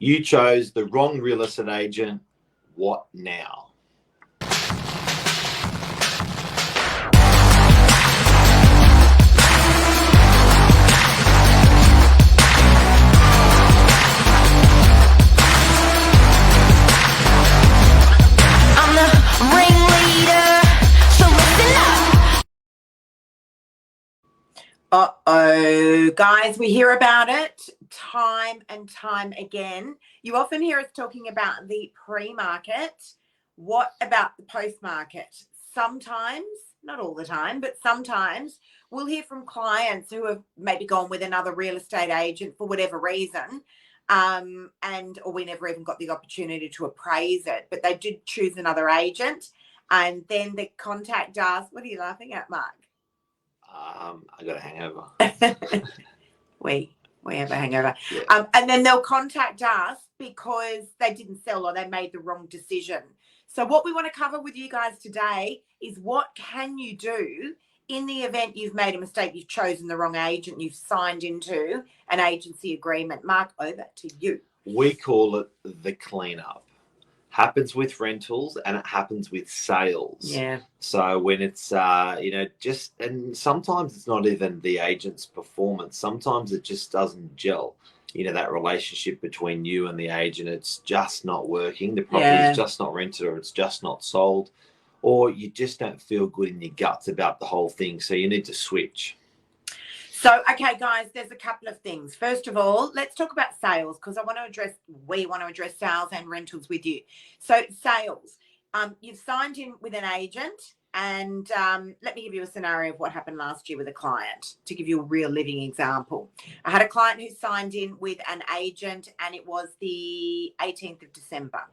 You chose the wrong real estate agent. What now? Uh-oh, guys, we hear about it time and time again. You often hear us talking about the pre-market. What about the post-market? Sometimes, not all the time, but sometimes we'll hear from clients who have maybe gone with another real estate agent for whatever reason, or we never even got the opportunity to appraise it, but they did choose another agent, and then they contact us. What are you laughing at, Mark? I got a hangover. we have a hangover. Yeah. And then they'll contact us because they didn't sell or they made the wrong decision. So what we want to cover with you guys today is what can you do in the event you've made a mistake, you've chosen the wrong agent, you've signed into an agency agreement. Mark, over to you. We call it the cleanup. Happens with rentals and it happens with sales. Yeah. So when it's, and sometimes it's not even the agent's performance. Sometimes it just doesn't gel. That relationship between you and the agent, it's just not working. The property is just not rented, or it's just not sold, or you just don't feel good in your guts about the whole thing. So you need to switch. So, okay, guys, there's a couple of things. First of all, let's talk about sales because we want to address sales and rentals with you. So sales, you've signed in with an agent, and let me give you a scenario of what happened last year with a client to give you a real living example. I had a client who signed in with an agent, and it was the 18th of December.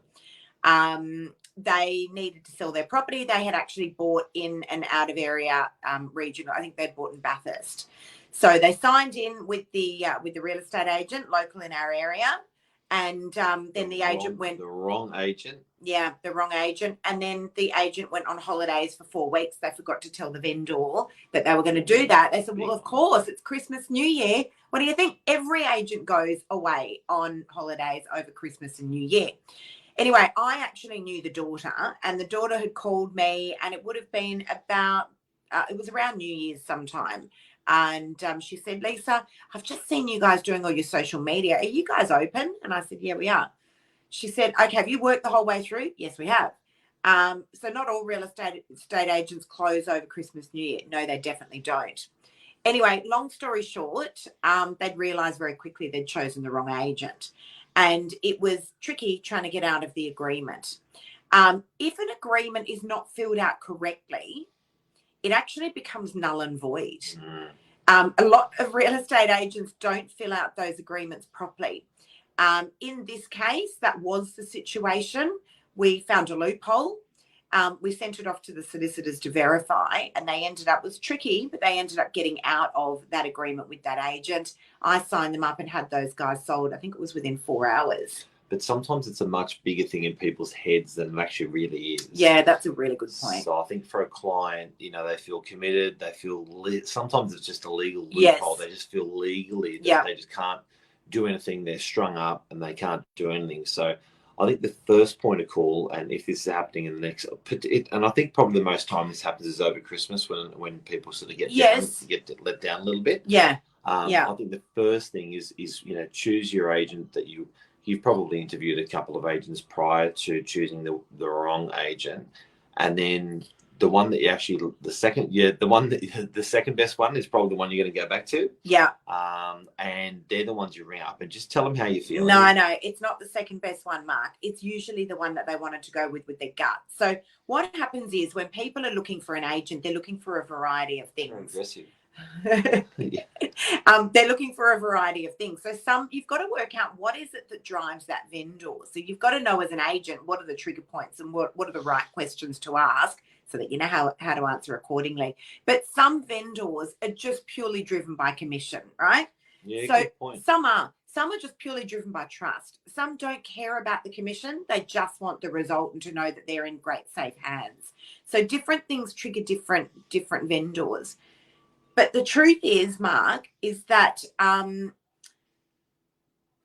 They needed to sell their property. They had actually bought in an out of area region. I think they'd bought in Bathurst. So they signed in with the real estate agent local in our area, and then the agent went. The wrong agent. Yeah, the wrong agent. And then the agent went on holidays for 4 weeks. They forgot to tell the vendor that they were going to do that. They said, well, of course, it's Christmas, New Year. What do you think? Every agent goes away on holidays over Christmas and New Year. Anyway, I actually knew the daughter, and the daughter had called me, and it would have been about, it was around New Year's sometime. And she said, Lisa, I've just seen you guys doing all your social media. Are you guys open? And I said, yeah, we are. She said, okay, have you worked the whole way through? Yes, we have. So not all real estate agents close over Christmas, New Year. No, they definitely don't. Anyway, long story short, they'd realised very quickly they'd chosen the wrong agent. And it was tricky trying to get out of the agreement. If an agreement is not filled out correctly, it actually becomes null and void. A lot of real estate agents don't fill out those agreements properly. In this case, that was the situation. We found a loophole. We sent it off to the solicitors to verify, and it was tricky, but they ended up getting out of that agreement with that agent. I signed them up and had those guys sold. I think it was within 4 hours. But sometimes it's a much bigger thing in people's heads than it actually really is. Yeah, that's a really good point. So I think for a client, they feel committed. They feel sometimes it's just a legal loophole. Yes. They just feel legally that they just can't do anything. They're strung up and they can't do anything. So I think the first point of call, and if this is happening in the next, and I think probably the most time this happens is over Christmas when people sort of get let down a little bit. Yeah. I think the first thing is choose your agent that you've probably interviewed a couple of agents prior to choosing the wrong agent, and then the one that the second best one is probably the one you're going to go back to. Yeah. And they're the ones you ring up and just tell them how you feel. No, it's not the second best one, Mark. It's usually the one that they wanted to go with their gut. So what happens is when people are looking for an agent, they're looking for a variety of things. Very aggressive. They're looking for a variety of things. So you've got to work out what is it that drives that vendor. So you've got to know as an agent what are the trigger points and what are the right questions to ask so that you know how to answer accordingly. But some vendors are just purely driven by commission, right? Yeah, so good point. Some are just purely driven by trust. Some don't care about the commission. They just want the result and to know that they're in great safe hands. So different things trigger different vendors. But the truth is, Mark, is that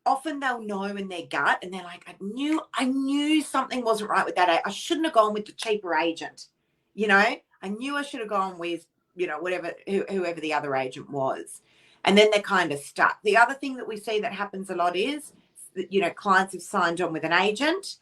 often they'll know in their gut, and they're like, I knew something wasn't right with that. I shouldn't have gone with the cheaper agent. I knew I should have gone with, whoever the other agent was. And then they're kind of stuck. The other thing that we see that happens a lot is that, clients have signed on with an agent,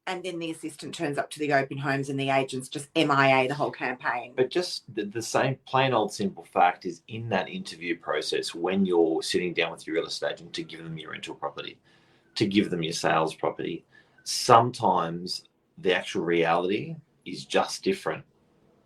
and then the assistant turns up to the open homes and the agent's just MIA the whole campaign. But just the same plain old simple fact is, in that interview process, when you're sitting down with your real estate agent to give them your rental property, to give them your sales property, sometimes the actual reality is just different.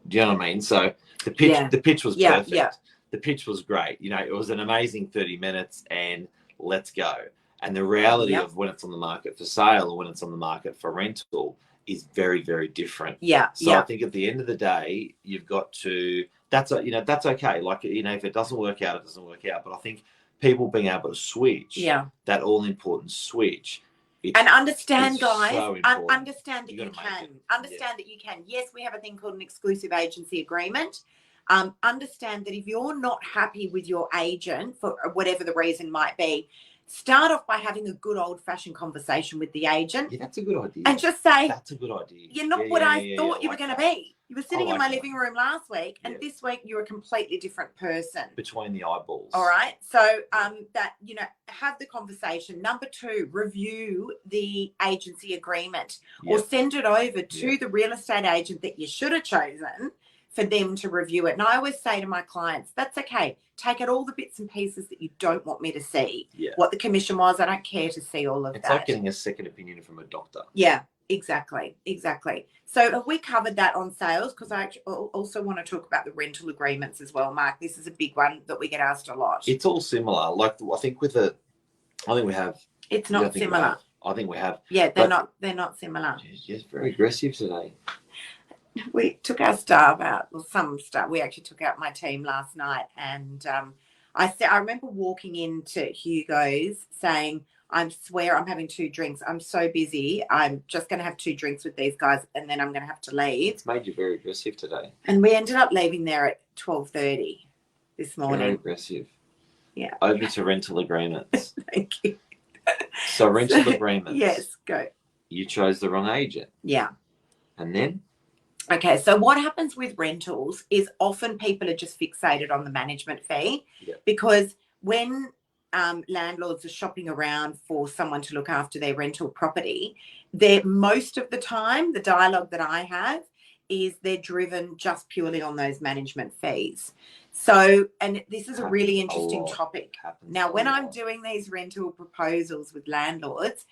Do you know what I mean? So the pitch was perfect. Yeah. The pitch was great. It was an amazing 30 minutes and let's go. And the reality of when it's on the market for sale or when it's on the market for rental is very, very different. Yeah. So I think at the end of the day, you've got to, that's okay. Like, if it doesn't work out, it doesn't work out. But I think people being able to switch, that all important switch. And understand, guys, so understand that you can. Understand that you can. Yes, we have a thing called an exclusive agency agreement. Understand that if you're not happy with your agent for whatever the reason might be, start off by having a good old-fashioned conversation with the agent. Yeah, that's a good idea. And just say, that's a good idea. You're not what I thought you were going to be. You were sitting in my living room last week, and this week you're a completely different person. Between the eyeballs. All right. So have the conversation. Number 2, review the agency agreement or send it over to the real estate agent that you should have chosen for them to review it. And I always say to my clients, that's okay. Take out all the bits and pieces that you don't want me to see. Yeah. What the commission was, I don't care to see all of that. It's like getting a second opinion from a doctor. Yeah, exactly. So have we covered that on sales? Because I also want to talk about the rental agreements as well, Mark. This is a big one that we get asked a lot. It's all similar. Like, I think we have. It's not similar. I think we have. Yeah, they're not similar. She's very aggressive today. We took our staff out, well, some staff. We actually took out my team last night, and I remember walking into Hugo's saying, I swear I'm having 2 drinks. I'm so busy. I'm just going to have 2 drinks with these guys, and then I'm going to have to leave. It's made you very aggressive today. And we ended up leaving there at 12:30 this morning. Very aggressive. Yeah. Over to rental agreements. Thank you. So rental agreements. Yes, go. You chose the wrong agent. Yeah. And then? Okay, so what happens with rentals is often people are just fixated on the management fee because when landlords are shopping around for someone to look after their rental property, most of the time, the dialogue that I have is they're driven just purely on those management fees. So, and this is a really interesting topic. Now, when I'm doing these rental proposals with landlords,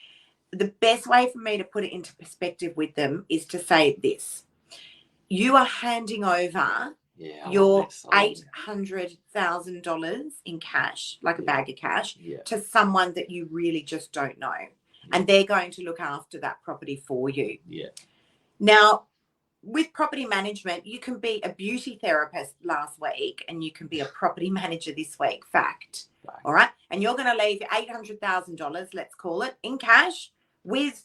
the best way for me to put it into perspective with them is to say this. You are handing over your $800,000 in cash, like a bag of cash, to someone that you really just don't know. And they're going to look after that property for you. Yeah. Now, with property management, you can be a beauty therapist last week and you can be a property manager this week. Fact. All right. And you're going to leave $800,000, let's call it, in cash with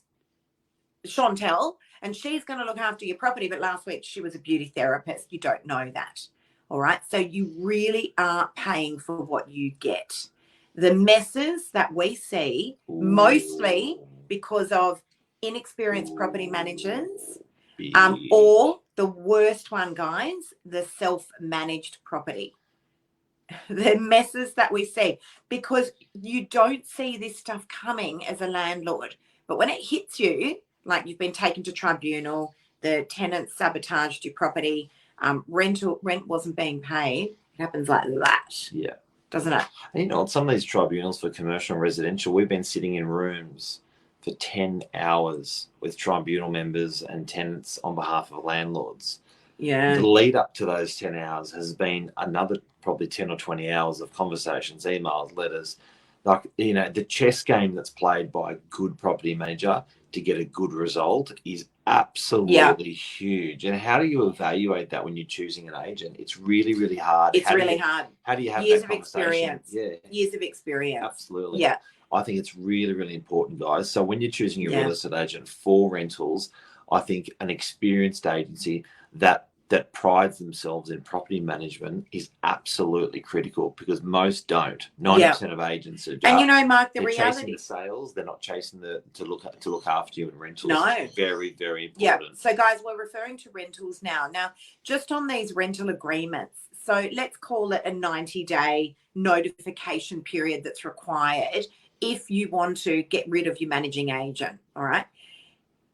Chantel, and she's going to look after your property, but last week she was a beauty therapist. You don't know that. All right. So you really are paying for what you get. The messes that we see, mostly because of inexperienced property managers, or the worst one, guys, the self-managed property. The messes that we see, because you don't see this stuff coming as a landlord. But when it hits you, like you've been taken to tribunal, the tenant sabotaged your property, rent wasn't being paid, it happens like that. Yeah. Doesn't it? And, on some of these tribunals for commercial and residential, we've been sitting in rooms for 10 hours with tribunal members and tenants on behalf of landlords. Yeah. The lead up to those 10 hours has been another probably 10 or 20 hours of conversations, emails, letters. Like, the chess game that's played by a good property manager to get a good result is absolutely huge. And how do you evaluate that when you're choosing an agent? It's really, really hard. It's really hard. How do you have years that of experience? Yeah. Years of experience. Absolutely. Yeah. I think it's really, really important, guys. So when you're choosing your real estate agent for rentals, I think an experienced agency that that prides themselves in property management is absolutely critical, because most don't. 90% of agents are just, and you know, Mark, the they're reality, chasing the sales. They're not chasing to look after you in rentals. No. It's very, very important. Yeah. So guys, we're referring to rentals now. Now, just on these rental agreements, so let's call it a 90-day notification period that's required if you want to get rid of your managing agent. All right.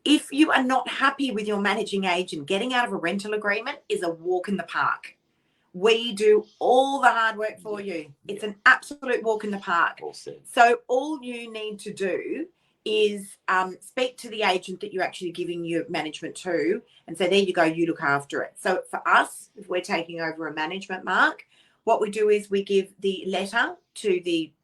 If you are not happy with your managing agent, getting out of a rental agreement is a walk in the park. We do all the hard work for you. It's an absolute walk in the park. So all you need to do is speak to the agent that you're actually giving your management to and say, there you go, you look after it. So for us, if we're taking over a management, Mark, what we do is we give the letter to the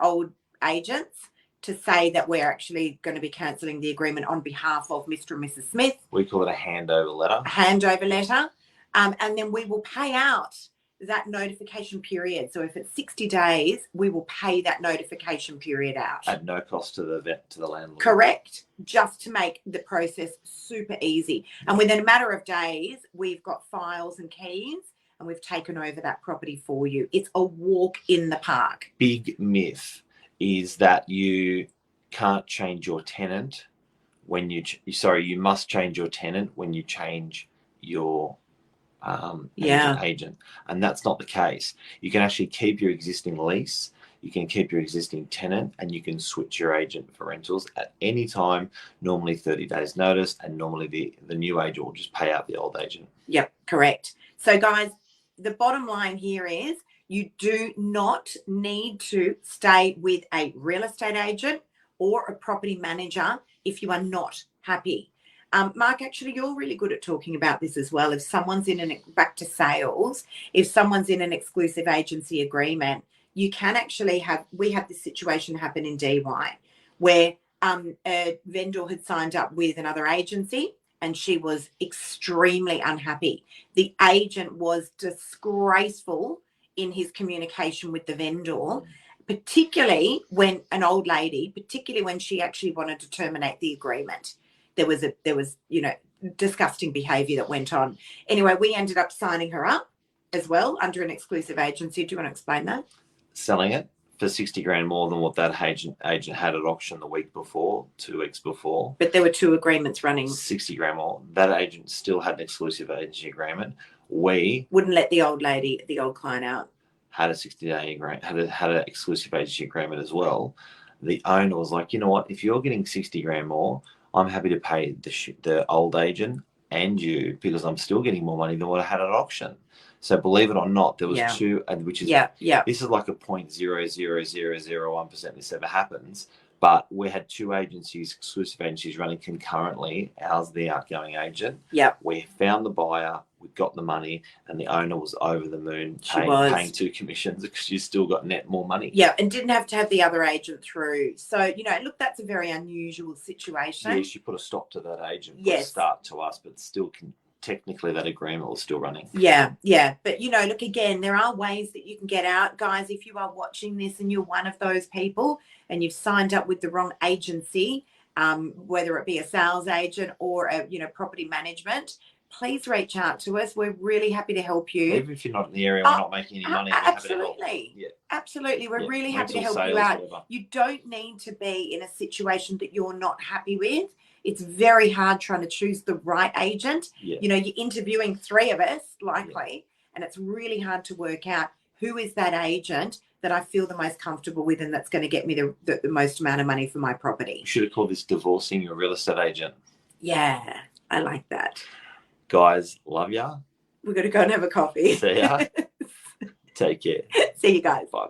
old agents to say that we're actually going to be cancelling the agreement on behalf of Mr. and Mrs. Smith. We call it a handover letter. A handover letter. And then we will pay out that notification period. So if it's 60 days, we will pay that notification period out. At no cost to the landlord. Correct. Just to make the process super easy. And within a matter of days, we've got files and keys and we've taken over that property for you. It's a walk in the park. Big myth is that you can't change your tenant when you must change your tenant when you change your agent, and that's not the case. You can actually keep your existing lease, you can keep your existing tenant, and you can switch your agent for rentals at any time, normally 30 days notice, and normally the new agent will just pay out the old agent. Yep, correct. So guys, the bottom line here is you do not need to stay with a real estate agent or a property manager if you are not happy. Mark, actually, you're really good at talking about this as well. If someone's back to sales, if someone's in an exclusive agency agreement, you can actually we had this situation happen in DY where a vendor had signed up with another agency and she was extremely unhappy. The agent was disgraceful in his communication with the vendor, particularly when an old lady, particularly when she actually wanted to terminate the agreement. There was disgusting behavior that went on. Anyway, we ended up signing her up as well under an exclusive agency. Do you want to explain that? Selling it for 60 grand more than what that agent had at auction the week before, 2 weeks before. But there were 2 agreements running. 60 grand more. That agent still had an exclusive agency agreement. We wouldn't let the old client out. Had a 60-day agreement, had an exclusive agency agreement as well. The owner was like, you know what? If you're getting 60 grand more, I'm happy to pay the old agent and you, because I'm still getting more money than what I had at auction. So believe it or not, there was 2, which is this is like a 0.00001% this ever happens. But we had 2 agencies, exclusive agencies, running concurrently. Ours, the outgoing agent. Yep. We found the buyer, we got the money, and the owner was over the moon paying 2 commissions because she still got net more money. Yeah, and didn't have to have the other agent through. So, look, that's a very unusual situation. Yeah, she put a stop to that agent, put a start to us, but still technically that agreement was still running. Yeah. But, look, again, there are ways that you can get out. Guys, if you are watching this and you're one of those people and you've signed up with the wrong agency, whether it be a sales agent or a, property management, please reach out to us. We're really happy to help you. Even if you're not in the area or not making any money, we're happy to help. Absolutely. We're really happy to help you out. Whatever. You don't need to be in a situation that you're not happy with. It's very hard trying to choose the right agent. Yeah. You're interviewing 3 of us, likely, and it's really hard to work out who is that agent that I feel the most comfortable with and that's going to get me the most amount of money for my property. You should have called this divorcing your real estate agent. Yeah, I like that. Guys, love ya. We're going to go and have a coffee. See ya. Take care. See you guys. Bye.